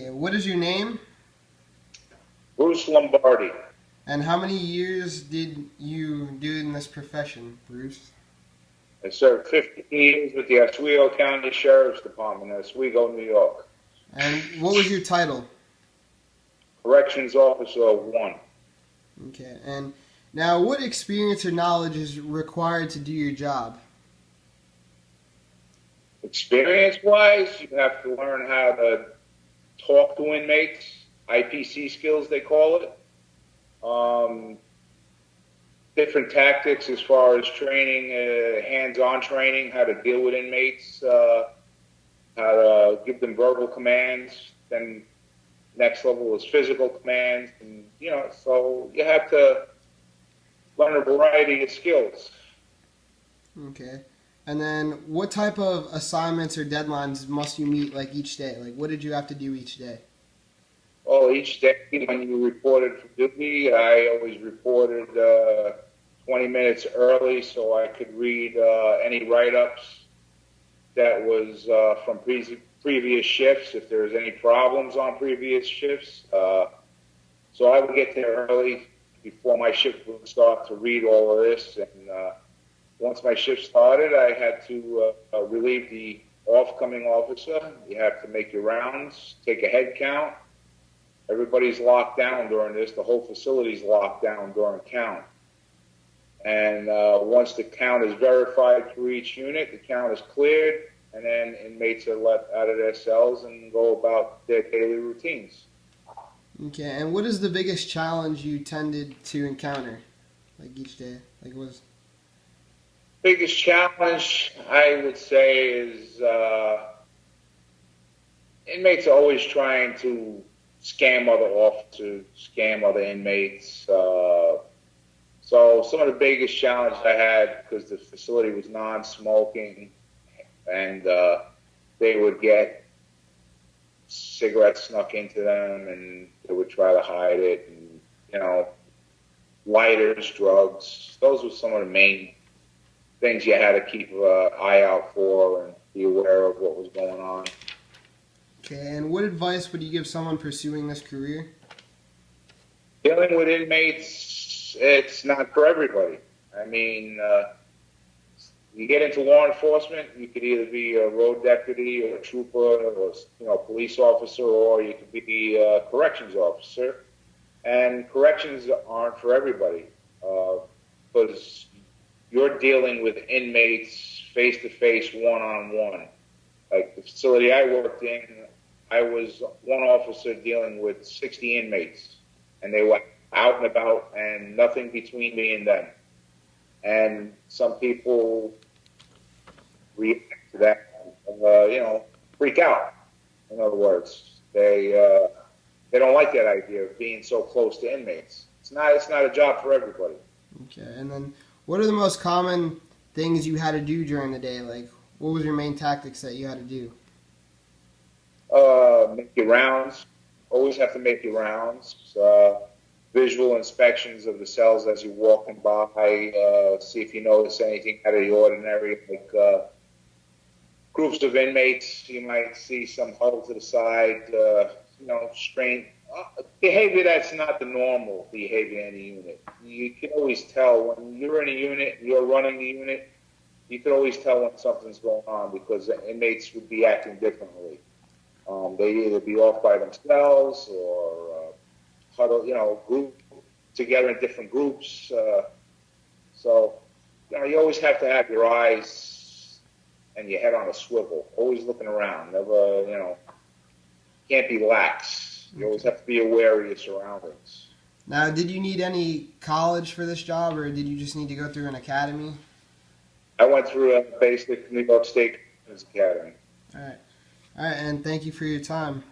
Okay, what is your name? Bruce Lombardi. And how many years did you do in this profession, Bruce? I served 15 years with the Oswego County Sheriff's Department in Oswego, New York. And what was your title? Corrections Officer 1. Okay, and now what experience or knowledge is required to do your job? Experience-wise, you have to learn how to talk to inmates, IPC skills they call it. Different tactics as far as training, hands-on training, how to deal with inmates, how to give them verbal commands. Then next level is physical commands, and so you have to learn a variety of skills. Okay. And then what type of assignments or deadlines must you meet like each day? Like what did you have to do each day? Well, each day when you reported for duty, I always reported 20 minutes early so I could read any write-ups that was from previous shifts, if there was any problems on previous shifts. So I would get there early before my shift would start to read all of this. And once my shift started, I had to relieve the off-coming officer. You have to make your rounds, take a head count. Everybody's locked down during this. The whole facility's locked down during count. And once the count is verified through each unit, the count is cleared, and then inmates are let out of their cells and go about their daily routines. Okay, and what is the biggest challenge you tended to encounter, like each day? Like was Biggest challenge, I would say, is inmates are always trying to scam other officers, scam other inmates. So some of the biggest challenges I had, because the facility was non-smoking, and they would get cigarettes snuck into them, and they would try to hide it, and lighters, drugs. Those were some of the main things you had to keep an eye out for and be aware of what was going on. Okay, and what advice would you give someone pursuing this career? Dealing with inmates, it's not for everybody. I mean, you get into law enforcement, you could either be a road deputy or a trooper or police officer, or you could be a corrections officer. And corrections aren't for everybody because you're dealing with inmates face-to-face, one-on-one. Like the facility I worked in, I was one officer dealing with 60 inmates, and they were out and about and nothing between me and them. And some people react to that, freak out. In other words, they don't like that idea of being so close to inmates. It's not a job for everybody. Okay, and then what are the most common things you had to do during the day? Like what was your main tactics that you had to do? Make your rounds. Always have to make your rounds. Visual inspections of the cells as you're walking by. See if you notice anything out of the ordinary, like groups of inmates. You might see some huddled to the side. Strange behavior that's not the normal behavior in a unit. You can always tell when you're in a unit, you're running the unit. You can always tell when something's going on because the inmates would be acting differently. They'd either be off by themselves or huddle, group together in different groups. So, you always have to have your eyes and your head on a swivel, always looking around. Never, can't be lax. You always have to be aware of your surroundings. Now, did you need any college for this job, or did you just need to go through an academy? I went through a basic New York State Academy. All right, and thank you for your time.